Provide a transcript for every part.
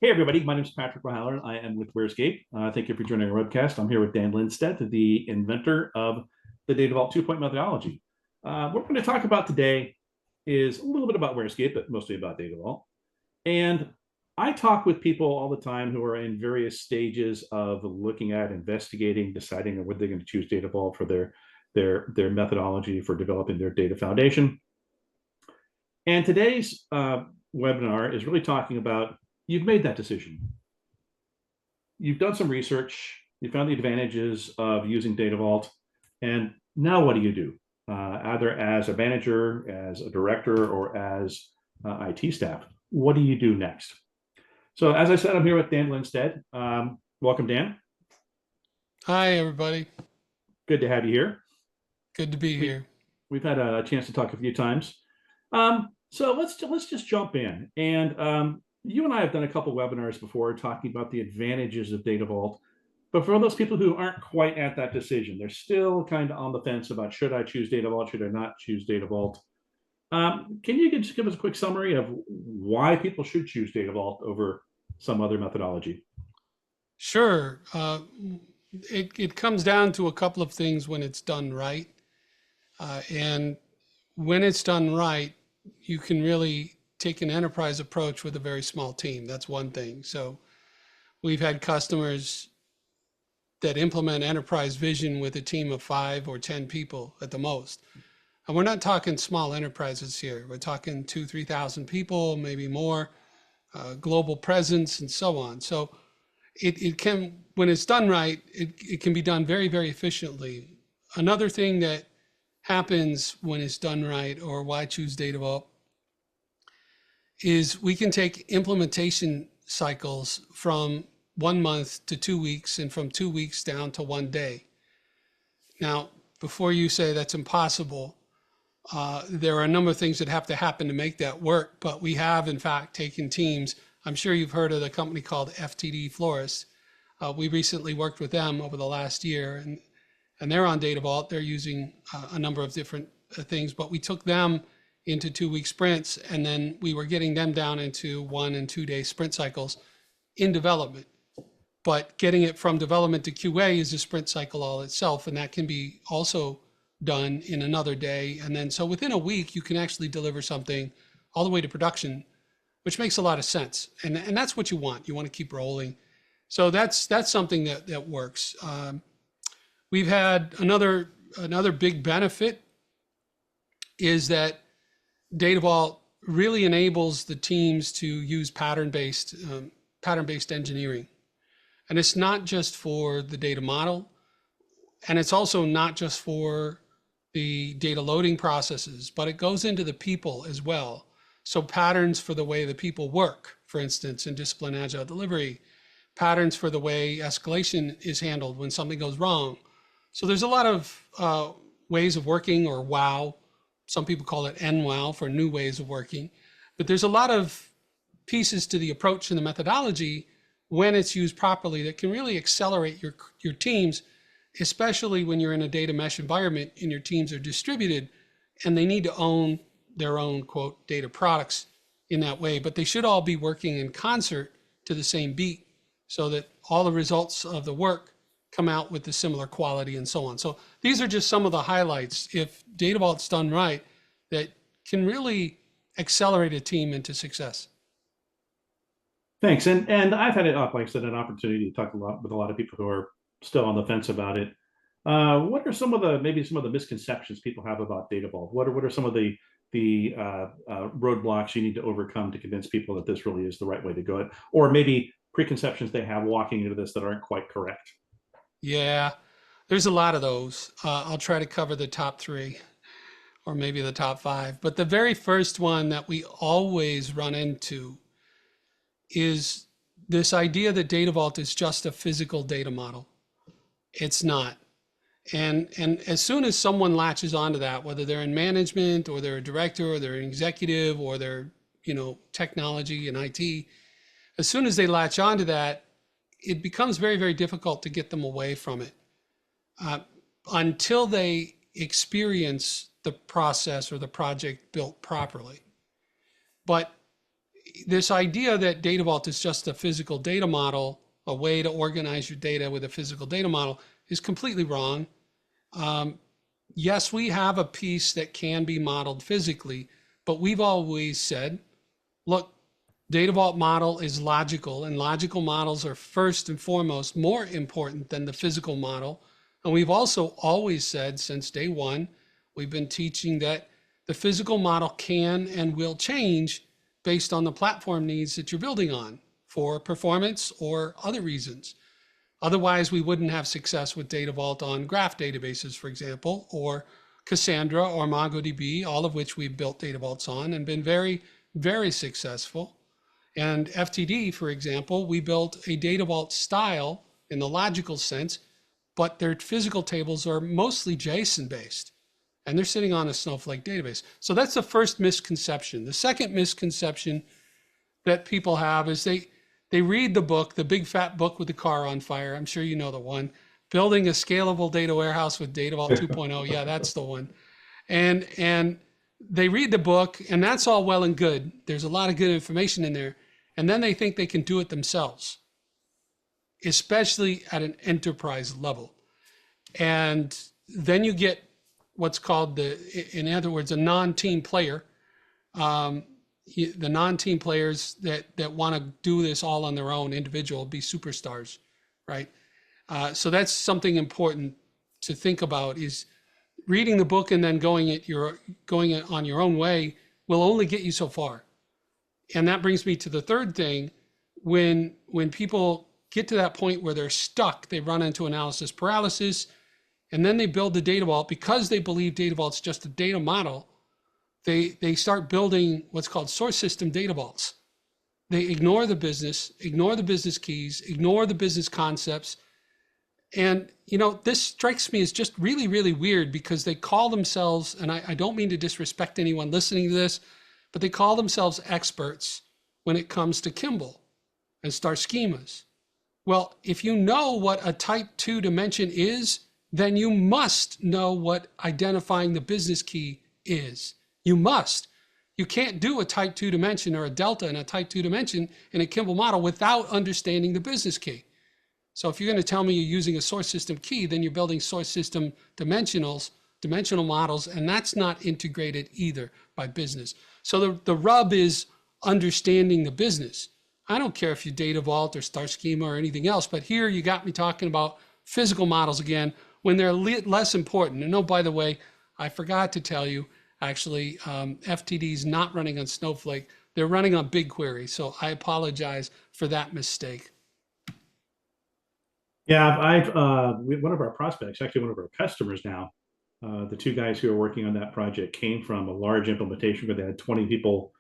Hey, everybody. My name is Patrick O'Halloran. I am with Squarescape. Thank you for joining our webcast. I'm here with Dan Linstedt, the inventor of the Data Vault 2-point methodology. What we're going to talk about today is a little bit about Squarescape, but mostly about Data Vault. And I talk with people all the time who are in various stages of looking at, investigating, deciding whether they're going to choose Data Vault for their methodology for developing their data foundation. And today's webinar is really talking about you've made that decision. You've done some research. You found the advantages of using Data Vault. And now what do you do? Either as a manager, as a director, or as IT staff. What do you do next? So as I said, I'm here with Dan Linstedt. Welcome, Dan. Hi, everybody. Good to have you here. Good to be here. We've had a chance to talk a few times. So let's just jump in. And you and I have done a couple webinars before talking about the advantages of Data Vault. But for those people who aren't quite at that decision, they're still kind of on the fence about should I choose Data Vault, should I not choose Data Vault? Can you just give us a quick summary of why people should choose Data Vault over some other methodology? Sure. It comes down to a couple of things when it's done right. And when it's done right, you can really take an enterprise approach with a very small team. That's one thing. So we've had customers that implement enterprise vision with a team of 5 or 10 people at the most. And we're not talking small enterprises here. We're talking 2,000, 3,000 people, maybe more, global presence, and so on. So it can, when it's done right, it can be done very, very efficiently. Another thing that happens when it's done right, or why choose Data Vault, is we can take implementation cycles from 1 month to 2 weeks, and from 2 weeks down to 1 day. Now, before you say that's impossible, there are a number of things that have to happen to make that work, but we have, in fact, taken teams. I'm sure you've heard of the company called FTD Florist. We recently worked with them over the last year, and they're on Data Vault. They're using a number of different things, but we took them into 2-week sprints, and then we were getting them down into 1 and 2 day sprint cycles in development. But getting it from development to QA is a sprint cycle all itself, and that can be also done in another day. And then so within a week, you can actually deliver something all the way to production, which makes a lot of sense. And that's what you want. You want to keep rolling. So that's something that works. We've had another big benefit is that Data Vault really enables the teams to use pattern-based engineering. And it's not just for the data model, and it's also not just for the data loading processes, but it goes into the people as well. So patterns for the way the people work, for instance, in discipline agile delivery, patterns for the way escalation is handled when something goes wrong. So there's a lot of ways of working, or WOW. Some people call it NWOW for new ways of working. But there's a lot of pieces to the approach and the methodology when it's used properly that can really accelerate your teams, especially when you're in a data mesh environment and your teams are distributed and they need to own their own, quote, data products in that way. But they should all be working in concert to the same beat so that all the results of the work come out with the similar quality and so on. So these are just some of the highlights, if Data Vault's done right, that can really accelerate a team into success. Thanks. And I've had, like I said, an opportunity to talk with a lot of people who are still on the fence about it. What are some of the misconceptions people have about Data Vault? What are some of the roadblocks you need to overcome to convince people that this really is the right way to go? Or maybe preconceptions they have walking into this that aren't quite correct? Yeah, there's a lot of those. I'll try to cover the top 3 or maybe the top 5. But the very first one that we always run into is this idea that Data Vault is just a physical data model. It's not. And as soon as someone latches onto that, whether they're in management or they're a director or they're an executive or they're, technology and IT, as soon as they latch onto that, it becomes very, very difficult to get them away from it until they experience the process or the project built properly. But this idea that Data Vault is just a physical data model, a way to organize your data with a physical data model, is completely wrong. Yes, we have a piece that can be modeled physically, but we've always said, look, Data Vault model is logical, and logical models are first and foremost more important than the physical model. And we've also always said since day one, we've been teaching that the physical model can and will change based on the platform needs that you're building on for performance or other reasons. Otherwise, we wouldn't have success with Data Vault on graph databases, for example, or Cassandra or MongoDB, all of which we've built Data Vaults on and been very, very successful. And FTD, for example, we built a Data Vault style in the logical sense, but their physical tables are mostly JSON based, and they're sitting on a Snowflake database. So that's the first misconception. The second misconception that people have is they read the book, the big fat book with the car on fire. I'm sure you know the one, Building a Scalable Data Warehouse with Data Vault 2.0. Yeah, that's the one. And they read the book, and that's all well and good. There's a lot of good information in there. And then they think they can do it themselves, especially at an enterprise level. And then you get what's called in other words, a non-team player. The non-team players that want to do this all on their own, individual, be superstars, right? So that's something important to think about, is reading the book and then going it on your own way will only get you so far. And that brings me to the third thing. When people get to that point where they're stuck, they run into analysis paralysis, and then they build the Data Vault because they believe Data Vault's just a data model. They start building what's called source system data vaults. They ignore the business keys, ignore the business concepts. And, this strikes me as just really, really weird, because they call themselves, and I don't mean to disrespect anyone listening to this, but they call themselves experts when it comes to Kimball and star schemas. Well, if you know what a type 2 dimension is, then you must know what identifying the business key is. You must. You can't do a type 2 dimension or a delta in a type 2 dimension in a Kimball model without understanding the business key. So if you're going to tell me you're using a source system key, then you're building source system dimensional models, and that's not integrated either by business. So the rub is understanding the business. I don't care if you Data Vault or Star Schema or anything else, but here you got me talking about physical models again when they're less important. And oh, by the way, I forgot to tell you, actually, FTD is not running on Snowflake. They're running on BigQuery. So I apologize for that mistake. Yeah, one of our prospects, actually one of our customers now, the two guys who are working on that project came from a large implementation where they had 20 people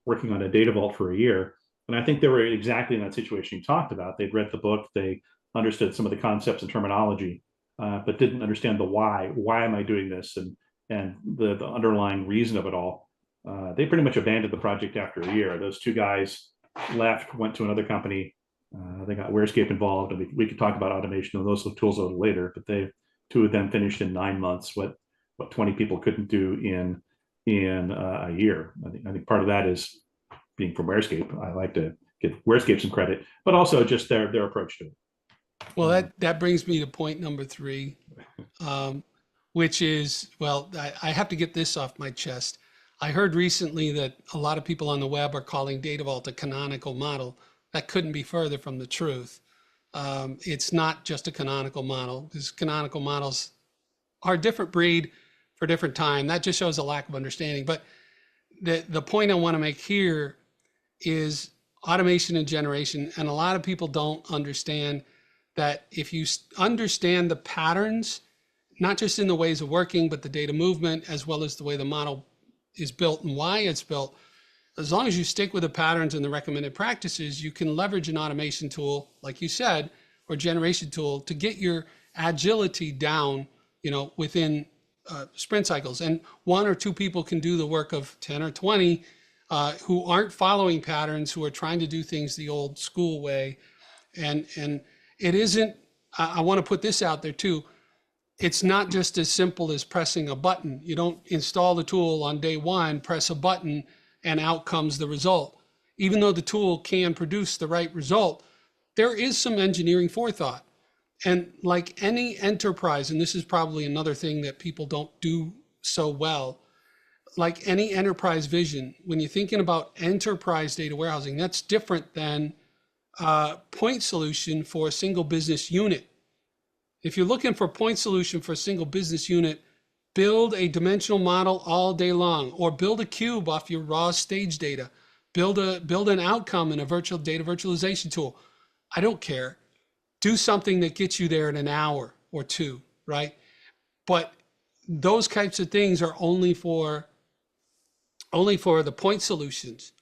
working on a Data Vault for a year. And I think they were exactly in that situation you talked about. They'd read the book, they understood some of the concepts and terminology, but didn't understand the why. Why am I doing this? And the underlying reason of it all. They pretty much abandoned the project after a year. Those two guys left, went to another company. They got WhereScape involved, and we could talk about automation and those tools a little later, but two of them finished in 9 months what 20 people couldn't do in a year. I think part of that is being from WhereScape. I like to give WhereScape some credit, but also just their approach to it. Well, that brings me to point number 3, which is, well, I have to get this off my chest. I heard recently that a lot of people on the web are calling Data Vault a canonical model. That couldn't be further from the truth. It's not just a canonical model, because canonical models are a different breed for a different time. That just shows a lack of understanding. But the point I want to make here is automation and generation. And a lot of people don't understand that if you understand the patterns, not just in the ways of working, but the data movement, as well as the way the model is built and why it's built, as long as you stick with the patterns and the recommended practices, you can leverage an automation tool, like you said, or generation tool to get your agility down, within sprint cycles. And 1 or 2 people can do the work of 10 or 20 who aren't following patterns, who are trying to do things the old school way. And it isn't, I want to put this out there too, it's not just as simple as pressing a button. You don't install the tool on day 1, press a button, and out comes the result. even though the tool can produce the right result, there is some engineering forethought. And like any enterprise, and this is probably another thing that people don't do so well, like any enterprise vision, when you're thinking about enterprise data warehousing, that's different than a point solution for a single business unit. If you're looking for a point solution for a single business unit, build a dimensional model all day long, or build a cube off your raw stage data. Build an outcome in a virtual data virtualization tool. I don't care. Do something that gets you there in an hour or two, right? But those types of things are only for the point solutions.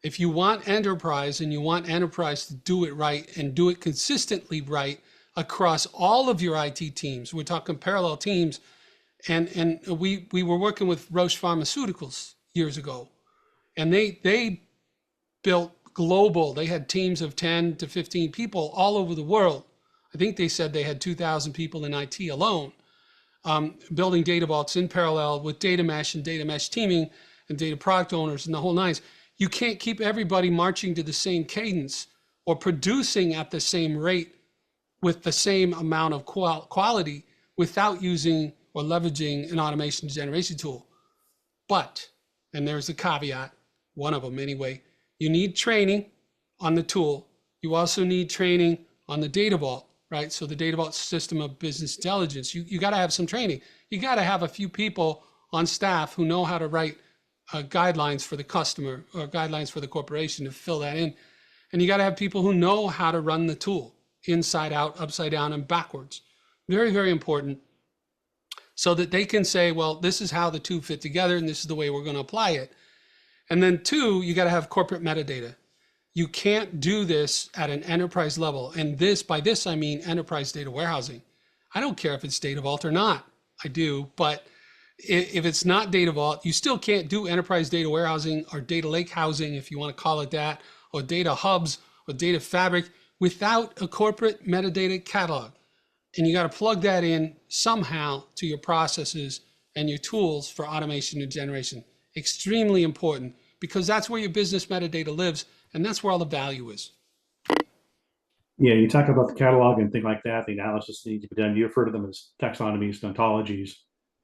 If you want enterprise, and you want enterprise to do it right and do it consistently right across all of your IT teams, we're talking parallel teams. And we were working with Roche Pharmaceuticals years ago, and they built global. They had teams of 10 to 15 people all over the world. I think they said they had 2,000 people in IT alone, building data vaults in parallel with data mesh and data mesh teaming and data product owners and the whole nines. You can't keep everybody marching to the same cadence or producing at the same rate with the same amount of quality without using or leveraging an automation generation tool. But, and there's a caveat, one of them anyway, you need training on the tool. You also need training on the data vault, right? So the data vault system of business intelligence, you got to have some training. You got to have a few people on staff who know how to write guidelines for the customer or guidelines for the corporation to fill that in. And you got to have people who know how to run the tool inside out, upside down, and backwards. Very, very important, so that they can say, well, this is how the two fit together, and this is the way we're going to apply it. And then two, you got to have corporate metadata. You can't do this at an enterprise level. And by this, I mean enterprise data warehousing. I don't care if it's Data Vault or not. I do, but if it's not Data Vault, you still can't do enterprise data warehousing or data lake housing, if you want to call it that, or data hubs or data fabric without a corporate metadata catalog. And you got to plug that in somehow to your processes and your tools for automation and generation. Extremely important, because that's where your business metadata lives, and that's where all the value is. Yeah, you talk about the catalog and things like that. The analysis needs to be done. You refer to them as taxonomies, ontologies,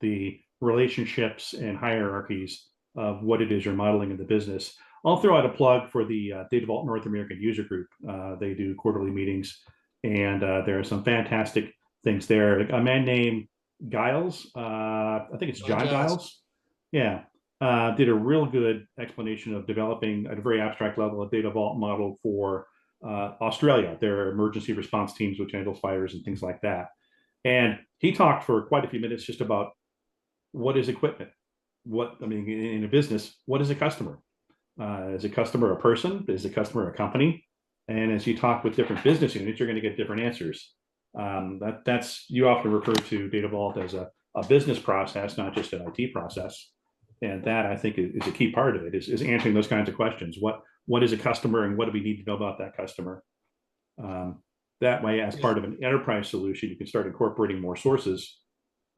the relationships and hierarchies of what it is you're modeling in the business. I'll throw out a plug for the Data Vault North American User Group. They do quarterly meetings, and there are some fantastic things there. A man named Giles, I think it's John Giles. Yeah, did a real good explanation of developing at a very abstract level a Data Vault model for Australia, their emergency response teams, which handles fires and things like that. And he talked for quite a few minutes just about what is equipment. In a business, what is a customer? Is a customer a person? Is a customer a company? And as you talk with different business units, you're going to get different answers. You often refer to Data Vault as a business process, not just an IT process. And that, I think, is a key part of it, is answering those kinds of questions. What is a customer, and what do we need to know about that customer? That way, as part of an enterprise solution, you can start incorporating more sources.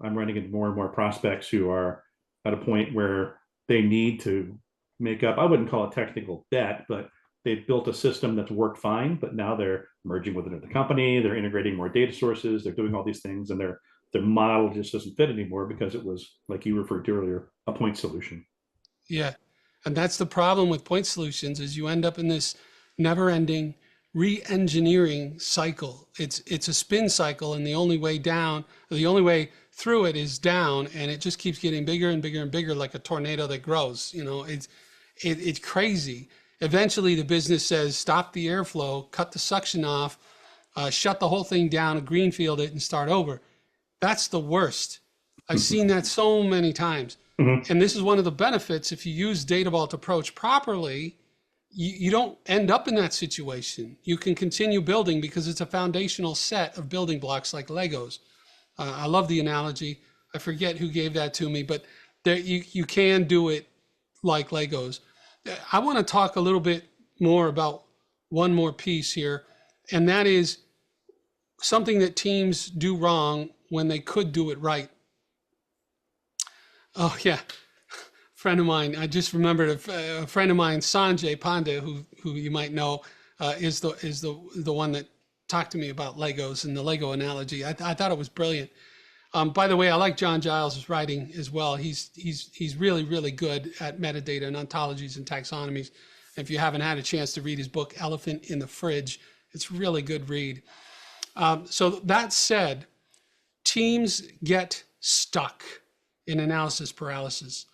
I'm running into more and more prospects who are at a point where they need to make up, I wouldn't call it technical debt, but they've built a system that's worked fine, but now they're merging with another company, they're integrating more data sources, they're doing all these things, and their model just doesn't fit anymore because it was, like you referred to earlier, a point solution. Yeah, and that's the problem with point solutions, is you end up in this never-ending re-engineering cycle. It's a spin cycle, and the only way through it is down, and it just keeps getting bigger and bigger and bigger, like a tornado that grows. It's crazy. Eventually, the business says, stop the airflow, cut the suction off, shut the whole thing down, greenfield it, and start over. That's the worst. I've seen that so many times. Mm-hmm. And this is one of the benefits. If you use Data Vault approach properly, you don't end up in that situation. You can continue building because it's a foundational set of building blocks like Legos. I love the analogy. I forget who gave that to me, but you can do it like Legos. I want to talk a little bit more about one more piece here, and that is something that teams do wrong when they could do it right. Oh yeah, friend of mine. I just remembered a friend of mine, Sanjay Pandey, who you might know, is the one that talked to me about Legos and the Lego analogy. I thought it was brilliant. By the way, I like John Giles' writing as well. He's really, really good at metadata and ontologies and taxonomies. If you haven't had a chance to read his book, Elephant in the Fridge, it's a really good read. So that said, teams get stuck in analysis paralysis.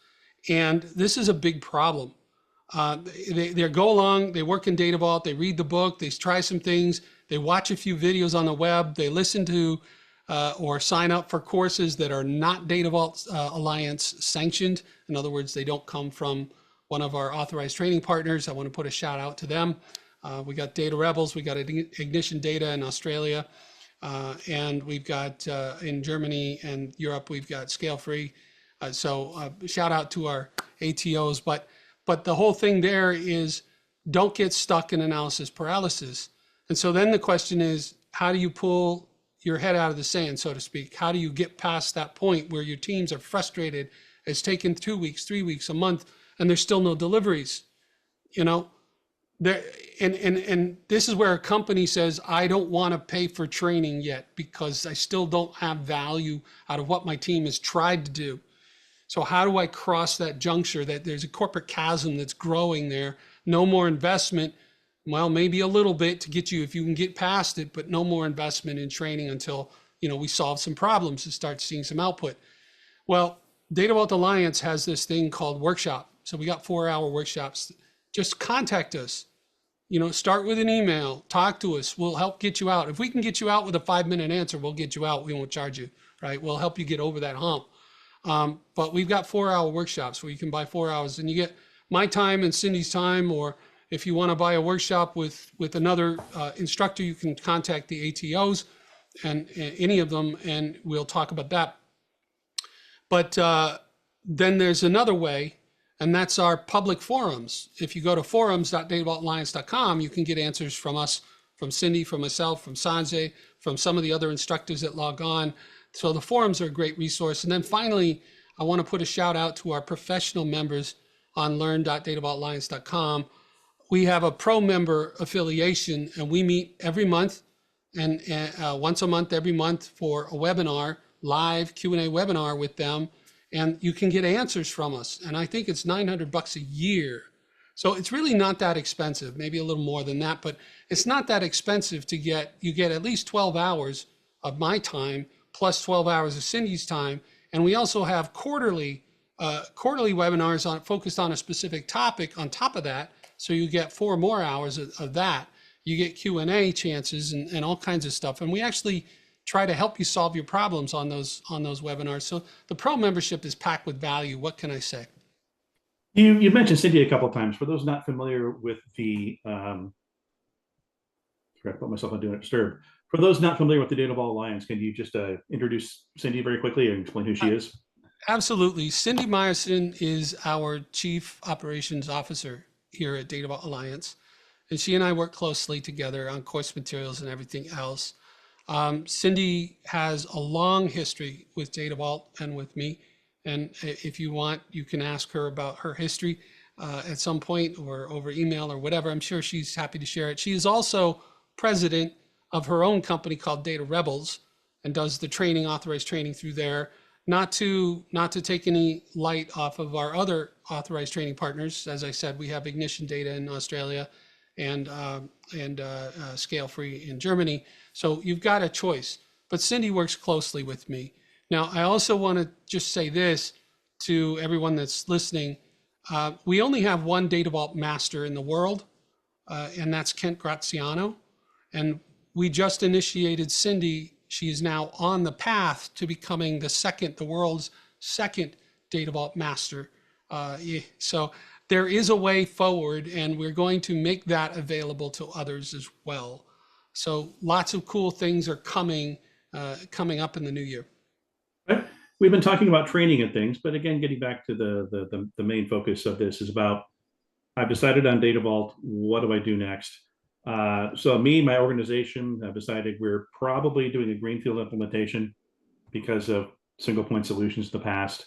And this is a big problem. They go along, they work in Data Vault, they read the book, they try some things, they watch a few videos on the web, they listen to or sign up for courses that are not Data Vault Alliance sanctioned. In other words, they don't come from one of our authorized training partners. I want to put a shout out to them. We got Data Rebels, we got Ignition Data in Australia, and we've got in Germany and Europe, we've got Scale Free. So shout out to our ATOs, but the whole thing there is don't get stuck in analysis paralysis. And so then the question is, how do you pull your head out of the sand, so to speak? How do you get past that point where your teams are frustrated? It's taken 2 weeks, 3 weeks, a month, and there's still no deliveries, you know? There, and this is where a company says, I don't want to pay for training yet because I still don't have value out of what my team has tried to do. So how do I cross that juncture that there's a corporate chasm that's growing there? No more investment. Well, maybe a little bit to get you, if you can get past it, but no more investment in training until, you know, we solve some problems and start seeing some output. Well, Data Vault Alliance has this thing called workshop. So we got 4-hour workshops. Just contact us, you know, start with an email, talk to us. We'll help get you out. If we can get you out with a 5-minute answer, we'll get you out. We won't charge you, right? We'll help you get over that hump. But we've got 4-hour workshops where you can buy 4 hours and you get my time and Cindy's time, or if you want to buy a workshop with another instructor, you can contact the ATOs and any of them, and we'll talk about that. But then there's another way, and that's our public forums. If you go to forums.datavaultalliance.com, you can get answers from us, from Cindy, from myself, from Sanjay, from some of the other instructors that log on. So the forums are a great resource. And then finally, I want to put a shout out to our professional members on learn.datavaultalliance.com. We have a pro member affiliation, and we meet every month and once a month, every month, for a webinar, live Q&A webinar with them. And you can get answers from us. And I think it's $900 a year. So it's really not that expensive, maybe a little more than that, but it's not that expensive to get. You get at least 12 hours of my time plus 12 hours of Cindy's time. And we also have quarterly webinars focused on a specific topic on top of that. So you get 4 more hours of that. You get Q&A chances and all kinds of stuff. And we actually try to help you solve your problems on those webinars. So the pro membership is packed with value. What can I say? You mentioned Cindy a couple of times. For those not familiar with the, I forgot to put myself on Do Not Disturb. For those not familiar with the Data Vault Alliance, can you just introduce Cindy very quickly and explain who she is? Absolutely. Cindy Meyerson is our Chief Operations Officer here at Data Vault Alliance. And she and I work closely together on course materials and everything else. Cindy has a long history with Data Vault and with me. And if you want, you can ask her about her history at some point or over email or whatever. I'm sure she's happy to share it. She is also president of her own company called Data Rebels and does the training, authorized training through there. Not to take any light off of our other authorized training partners. As I said, we have Ignition Data in Australia and Scale Free in Germany. So you've got a choice. But Cindy works closely with me. Now, I also want to just say this to everyone that's listening. We only have one Data Vault master in the world, and that's Kent Graziano. And we just initiated Cindy. She is now on the path to becoming the world's second Data Vault master. So there is a way forward, and we're going to make that available to others as well. So lots of cool things are coming up in the new year. Right. We've been talking about training and things, but again, getting back to the main focus of this is about, I've decided on Data Vault, what do I do next? So my organization have decided we're probably doing a greenfield implementation because of single point solutions in the past.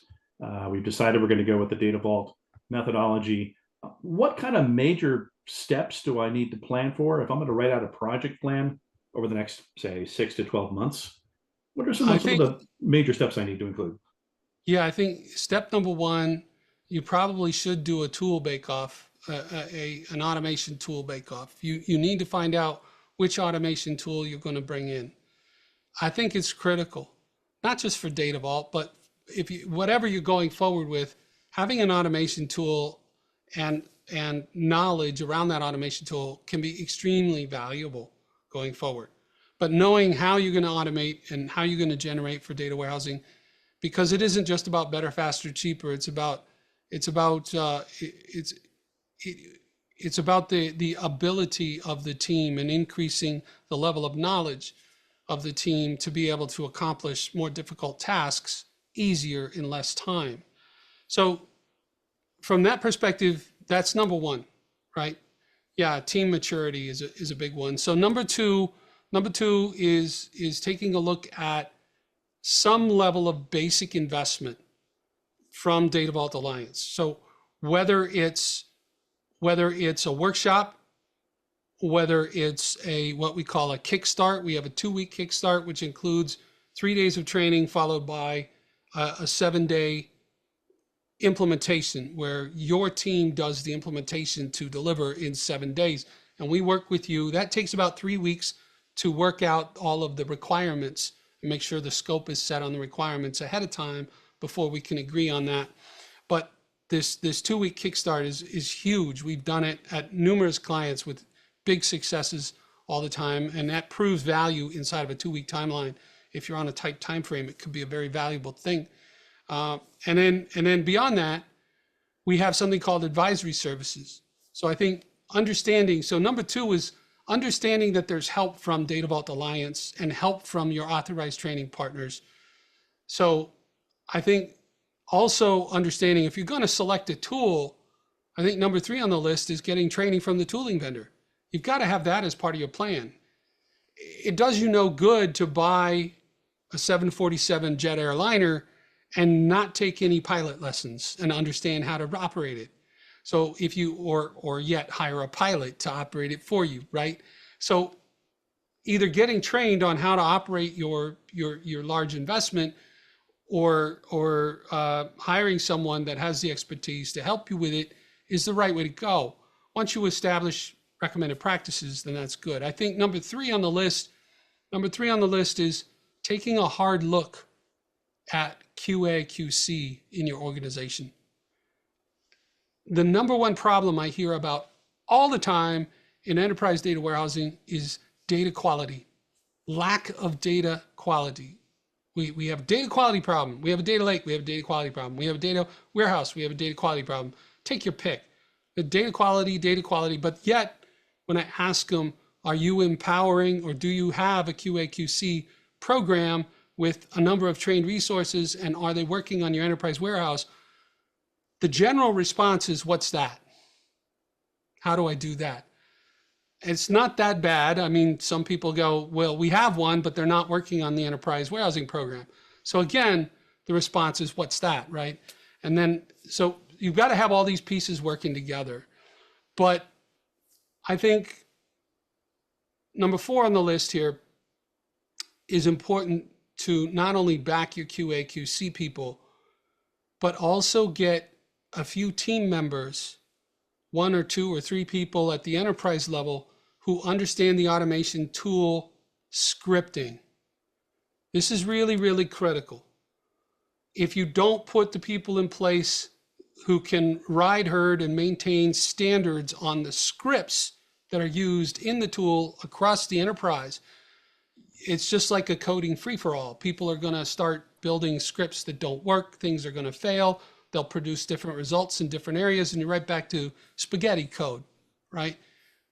We've decided we're going to go with the Data Vault methodology. What kind of major steps do I need to plan for if I'm going to write out a project plan over the next, say, 6 to 12 months? What are some I of think, the major steps I need to include? yeah, I think step number one, you probably should do a tool bake-off, an automation tool bake-off. You need to find out which automation tool you're going to bring in. I think it's critical, not just for Data Vault, but if you, whatever you're going forward with, having an automation tool and knowledge around that automation tool can be extremely valuable going forward. But knowing how you're going to automate and how you're going to generate for data warehousing, because it isn't just about better, faster, cheaper. It's about the ability of the team and increasing the level of knowledge of the team to be able to accomplish more difficult tasks easier in less time. So from that perspective, that's number one, right? Yeah, team maturity is a big one. So number two is taking a look at some level of basic investment from Data Vault Alliance. So whether it's a workshop, whether it's what we call a kickstart. We have a 2-week kickstart, which includes 3 days of training followed by a 7-day implementation where your team does the implementation to deliver in 7 days. And we work with you. That takes about 3 weeks to work out all of the requirements and make sure the scope is set on the requirements ahead of time before we can agree on that. But this 2-week kickstart is huge. We've done it at numerous clients with big successes all the time, and that proves value inside of a 2-week timeline. If you're on a tight time frame, it could be a very valuable thing. And then beyond that, we have something called advisory services. So I think understanding, so number 2 is understanding that there's help from Data Vault Alliance and help from your authorized training partners. So I think also understanding if you're going to select a tool, I think number 3 on the list is getting training from the tooling vendor. You've got to have that as part of your plan. It does you no good to buy a 747 jet airliner and not take any pilot lessons and understand how to operate it. So if you, or yet hire a pilot to operate it for you, right? So either getting trained on how to operate your large investment or hiring someone that has the expertise to help you with it is the right way to go. Once you establish recommended practices, then that's good. I think number 3 on the list is taking a hard look at QA, QC in your organization. The number one problem I hear about all the time in enterprise data warehousing is data quality, lack of data quality. We have a data quality problem. We have a data lake. We have a data quality problem. We have a data warehouse. We have a data quality problem. Take your pick. The data quality, but yet when I ask them, are you empowering or do you have a QA/QC program with a number of trained resources and are they working on your enterprise warehouse? The general response is, what's that? How do I do that? It's not that bad. I mean, some people go, well, we have one, but they're not working on the enterprise warehousing program. So again, the response is, what's that, right? And then, so you've got to have all these pieces working together. But I think number 4 on the list here is important to not only back your QA, QC people, but also get a few team members, 1 or 2 or 3 people at the enterprise level who understand the automation tool scripting. This is really, really critical. If you don't put the people in place who can ride herd and maintain standards on the scripts that are used in the tool across the enterprise, it's just like a coding free-for-all. People are going to start building scripts that don't work. Things are going to fail. They'll produce different results in different areas, and you're right back to spaghetti code, right?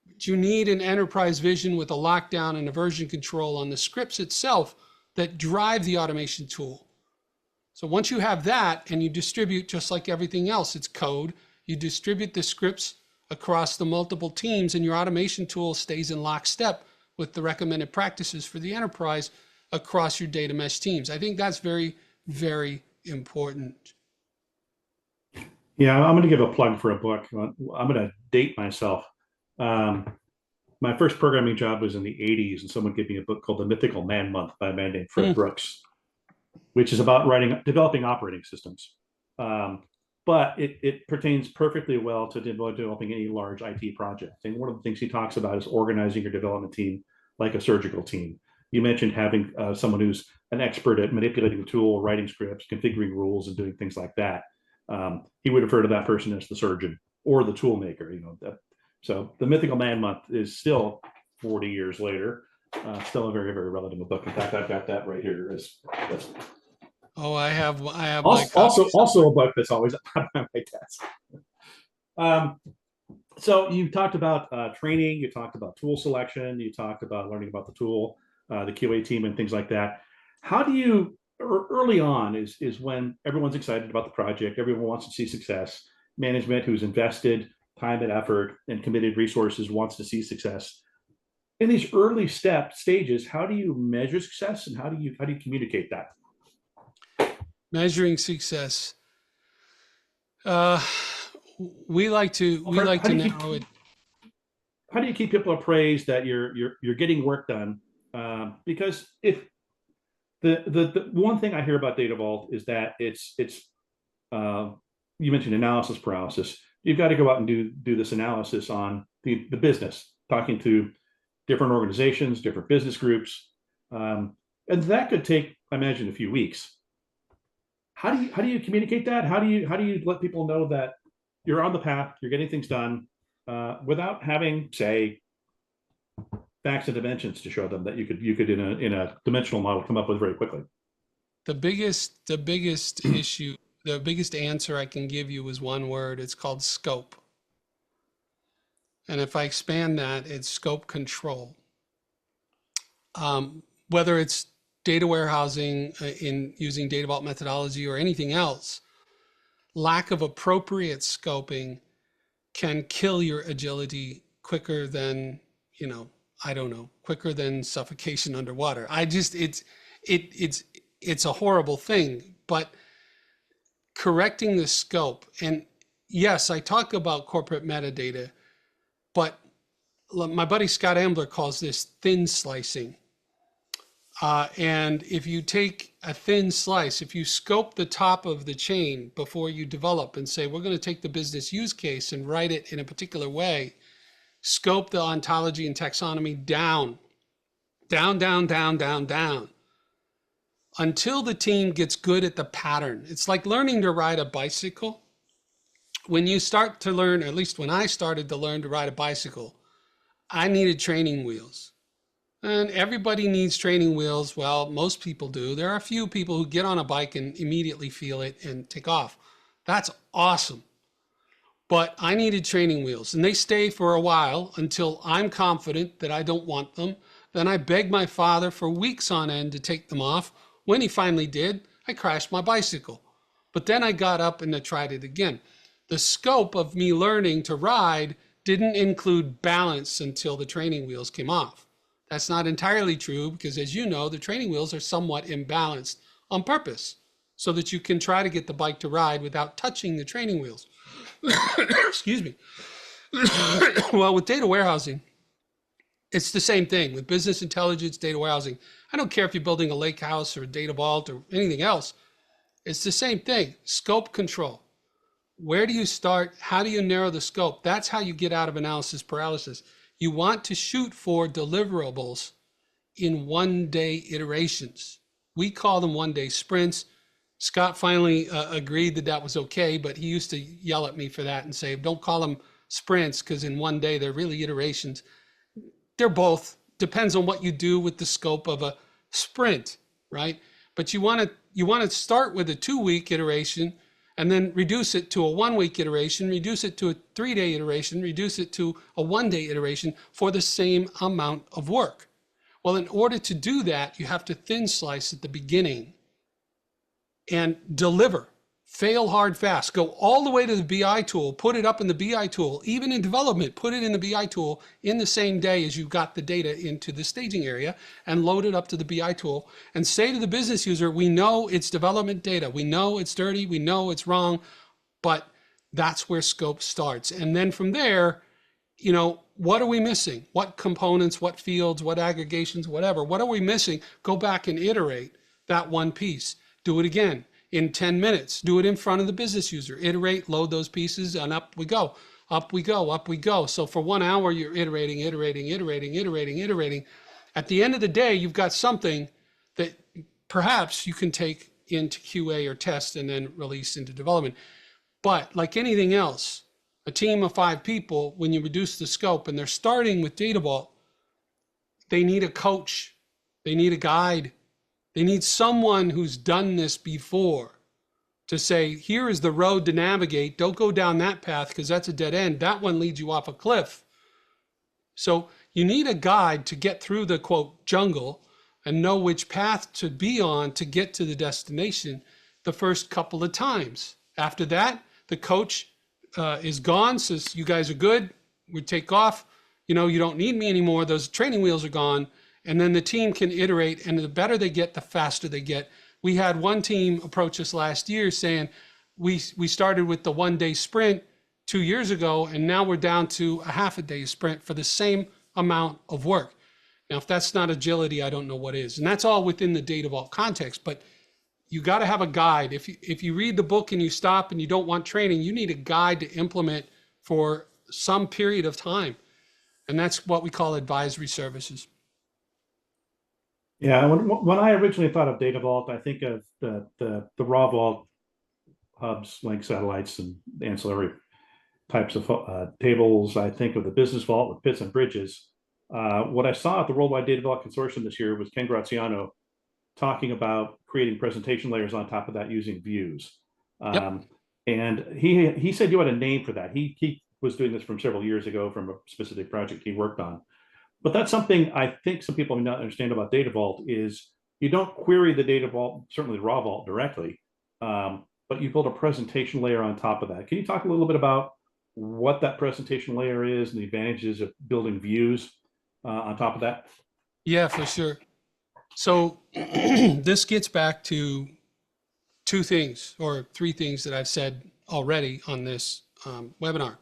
But you need an enterprise vision with a lockdown and a version control on the scripts itself that drive the automation tool. So once you have that and you distribute, just like everything else, it's code, you distribute the scripts across the multiple teams and your automation tool stays in lockstep with the recommended practices for the enterprise across your data mesh teams. I think that's very, very important. Yeah, I'm going to give a plug for a book. I'm going to date myself. Um, my first programming job was in the 80s, and someone gave me a book called The Mythical Man Month by a man named Fred Hmm. Brooks, which is about developing operating systems. Um, but it pertains perfectly well to developing any large IT project. And one of the things he talks about is organizing your development team like a surgical team. You mentioned having someone who's an expert at manipulating the tool, writing scripts, configuring rules, and doing things like that. He would refer to that person as the surgeon or the tool maker. So the Mythical Man Month is still 40 years later, still a very, very relevant book. In fact, I've got that right here. Oh, I have my Also, copy. also a book that's always on my desk. Um, so you talked about training, you talked about tool selection, you talked about learning about the tool, the QA team, and things like that. How do you early on is when everyone's excited about the project, everyone wants to see success. Management who's invested time and effort and committed resources wants to see success. In these early stages, how do you measure success and how do you communicate that? Measuring success. Uh, we like to How do you keep narrow it. how do you keep people appraised that you're getting work done? Because if the one thing I hear about Data Vault is that it's uh, you mentioned analysis paralysis. You've got to go out and do this analysis on the business, talking to different organizations, different business groups, and that could take, I imagine, a few weeks. How do you communicate that? How do you let people know that you're on the path, you're getting things done, without having, say, facts and dimensions to show them that you could in a dimensional model come up with very quickly. The biggest issue, the biggest answer I can give you is one word. It's called scope. And if I expand that, it's scope control. Whether it's data warehousing in using data vault methodology or anything else, lack of appropriate scoping can kill your agility quicker than, I don't know, quicker than suffocation underwater. It's a horrible thing, but correcting the scope, and yes, I talk about corporate metadata, but my buddy Scott Ambler calls this thin slicing. And if you take a thin slice, if you scope the top of the chain before you develop and say, we're going to take the business use case and write it in a particular way, scope the ontology and taxonomy down, down, down, down, down, down, until the team gets good at the pattern. It's like learning to ride a bicycle. When you start to learn, at least when I started to learn to ride a bicycle, I needed training wheels. And everybody needs training wheels. Well, most people do. There are a few people who get on a bike and immediately feel it and take off. That's awesome. But I needed training wheels, and they stay for a while until I'm confident that I don't want them. Then I begged my father for weeks on end to take them off. When he finally did, I crashed my bicycle. But then I got up and I tried it again. The scope of me learning to ride didn't include balance until the training wheels came off. That's not entirely true because, as you know, the training wheels are somewhat imbalanced on purpose so that you can try to get the bike to ride without touching the training wheels. Excuse me. Well, with data warehousing, it's the same thing. With business intelligence, data warehousing, I don't care if you're building a lake house or a data vault or anything else. It's the same thing. Scope control. Where do you start? How do you narrow the scope? That's how you get out of analysis paralysis. You want to shoot for deliverables in 1-day iterations. We call them 1-day sprints. Scott finally agreed that that was okay, but he used to yell at me for that and say, don't call them sprints because in 1 day they're really iterations. They're both. Depends on what you do with the scope of a sprint, right? But you want to start with a 2-week iteration and then reduce it to a 1-week iteration, reduce it to a 3-day iteration, reduce it to a 1-day iteration for the same amount of work. Well, in order to do that, you have to thin slice at the beginning and deliver. Fail hard fast. Go all the way to the BI tool, put it up in the BI tool, even in development, put it in the BI tool in the same day as you got the data into the staging area and load it up to the BI tool and say to the business user, we know it's development data. We know it's dirty. We know it's wrong, but That's where scope starts. And then from there, what are we missing? What components, what fields, what aggregations, whatever, what are we missing? Go back and iterate that one piece. Do it again in 10 minutes. Do it in front of the business user. Iterate, load those pieces, and up we go. Up we go, up we go. So for 1 hour, you're iterating. At the end of the day, you've got something that perhaps you can take into QA or test and then release into development. But like anything else, a team of 5 people, when you reduce the scope and they're starting with Data Vault, they need a coach, they need a guide, they need someone who's done this before to say, here is the road to navigate. Don't go down that path because that's a dead end. That one leads you off a cliff. So you need a guide to get through the quote jungle and know which path to be on to get to the destination the first couple of times. After that, the coach is gone, says, you guys are good, we take off, you don't need me anymore, those training wheels are gone, and then the team can iterate, and the better they get, the faster they get. We had one team approach us last year saying, we started with the 1-day sprint 2 years ago, and now we're down to a half a day sprint for the same amount of work. Now, if that's not agility, I don't know what is. And that's all within the Data Vault context, but you got to have a guide. If you read the book and you stop and you don't want training, you need a guide to implement for some period of time. And that's what we call advisory services. Yeah, when I originally thought of Data Vault, I think of the raw vault hubs, link satellites, and ancillary types of tables. I think of the business vault with pits and bridges. What I saw at the Worldwide Data Vault Consortium this year was Ken Graziano talking about creating presentation layers on top of that using views. Yep. And he said you had a name for that. He was doing this from several years ago from a specific project he worked on. But that's something I think some people may not understand about Data Vault is you don't query the Data Vault, certainly the raw vault directly, but you build a presentation layer on top of that. Can you talk a little bit about what that presentation layer is and the advantages of building views on top of that? Yeah, for sure. So this gets back to 2 things or 3 things that I've said already on this webinar.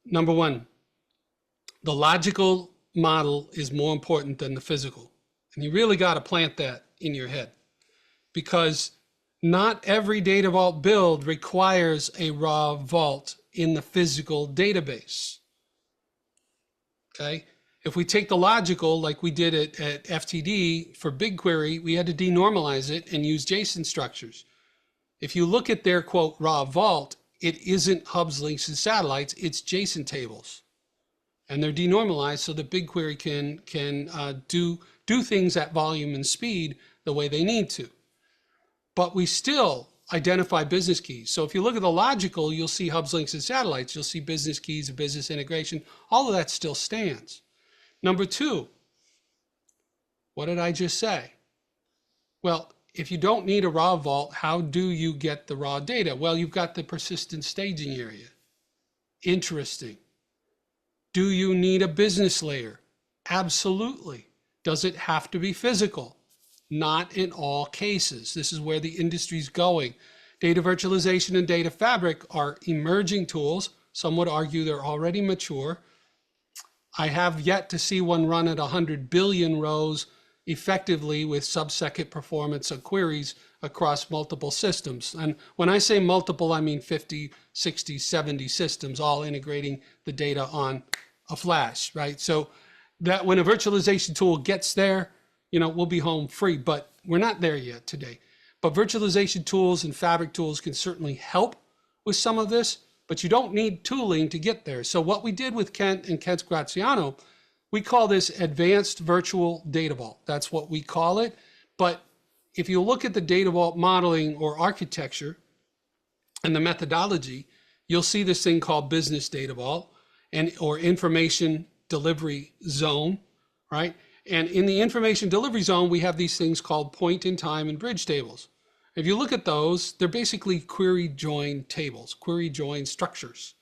Number 1, the logical model is more important than the physical. And you really got to plant that in your head because not every Data Vault build requires a raw vault in the physical database. Okay? If we take the logical, like we did at FTD for BigQuery, we had to denormalize it and use JSON structures. If you look at their quote raw vault, it isn't hubs, links, and satellites, it's JSON tables. And they're denormalized so that BigQuery can do things at volume and speed the way they need to. But we still identify business keys. So if you look at the logical, you'll see hubs, links, and satellites. You'll see business keys and business integration. All of that still stands. Number 2, what did I just say? Well, if you don't need a raw vault, how do you get the raw data? Well, you've got the persistent staging area. Interesting. Do you need a business layer? Absolutely. Does it have to be physical? Not in all cases. This is where the industry's going. Data virtualization and data fabric are emerging tools. Some would argue they're already mature. I have yet to see one run at 100 billion rows effectively with sub-second performance of queries across multiple systems. And when I say multiple, I mean 50, 60, 70 systems, all integrating the data on a flash, right? So that when a virtualization tool gets there, we'll be home free, but we're not there yet today. But virtualization tools and fabric tools can certainly help with some of this, but you don't need tooling to get there. So what we did with Kent and Kent Graziano, we call this Advanced Virtual Data Vault. That's what we call it. But if you look at the Data Vault modeling or architecture and the methodology, you'll see this thing called Business Data Vault or Information Delivery Zone, right? And in the Information Delivery Zone, we have these things called point in time and bridge tables. If you look at those, they're basically query join tables, query join structures.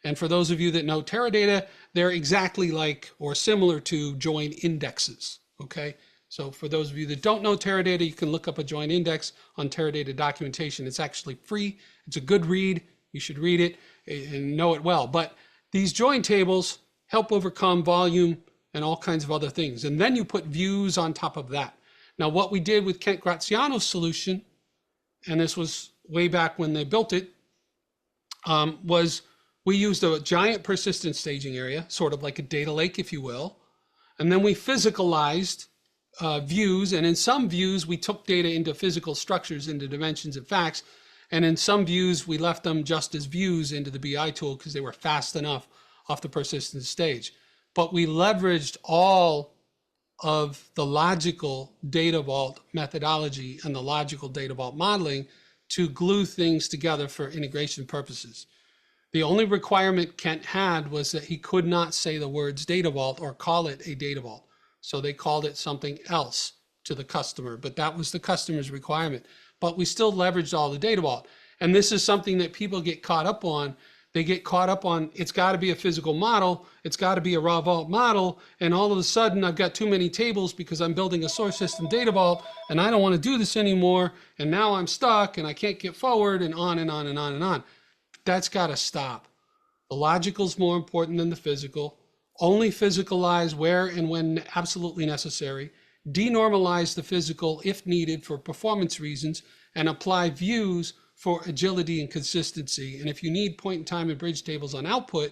And for those of you that know Teradata, they're exactly like or similar to join indexes, okay? So for those of you that don't know Teradata, you can look up a join index on Teradata documentation. It's actually free. It's a good read. You should read it and know it well. But these join tables help overcome volume and all kinds of other things. And then you put views on top of that. Now, what we did with Kent Graziano's solution, and this was way back when they built it, was we used a giant persistent staging area, sort of like a data lake, if you will. And then we physicalized views. And in some views, we took data into physical structures, into dimensions and facts. And in some views, we left them just as views into the BI tool because they were fast enough off the persistent stage. But we leveraged all of the logical data vault methodology and the logical data vault modeling to glue things together for integration purposes. The only requirement Kent had was that he could not say the words data vault or call it a data vault. So they called it something else to the customer, but that was the customer's requirement. But we still leveraged all the data vault. And this is something that people get caught up on. They get caught up on, it's got to be a physical model, it's got to be a raw vault model, and all of a sudden I've got too many tables because I'm building a source system data vault, and I don't want to do this anymore, and now I'm stuck, and I can't get forward, and on and on and on and on. That's got to stop. The logical is more important than the physical. Only physicalize where and when absolutely necessary. Denormalize the physical if needed for performance reasons, and apply views for agility and consistency. And if you need point in time and bridge tables on output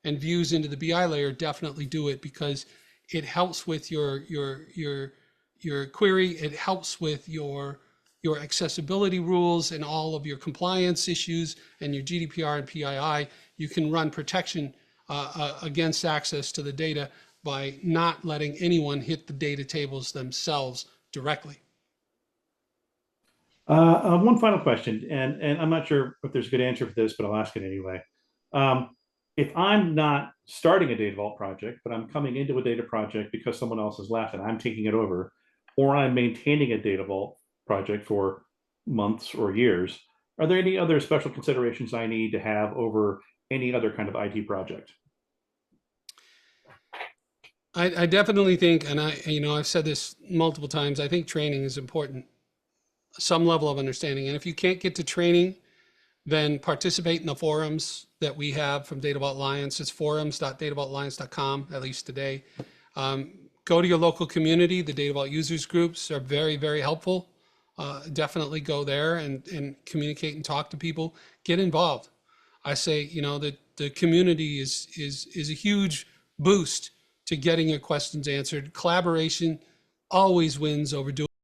and views into the BI layer, definitely do it because it helps with your query. It helps with your accessibility rules and all of your compliance issues and your GDPR and PII. You can run protection against access to the data by not letting anyone hit the data tables themselves directly. One final question, and I'm not sure if there's a good answer for this, but I'll ask it anyway. If I'm not starting a data vault project, but I'm coming into a data project because someone else has left and I'm taking it over, or I'm maintaining a data vault project for months or years, are there any other special considerations I need to have over any other kind of IT project? I definitely think, and I've said this multiple times, I think training is important. Some level of understanding. And if you can't get to training, then participate in the forums that we have from Data Vault Alliance. It's forums.datavaultalliance.com, at least today. Go to your local community. The Data Vault users groups are very, very helpful. Definitely go there and communicate and talk to people. Get involved. I say, that the community is a huge boost to getting your questions answered. Collaboration always wins over doing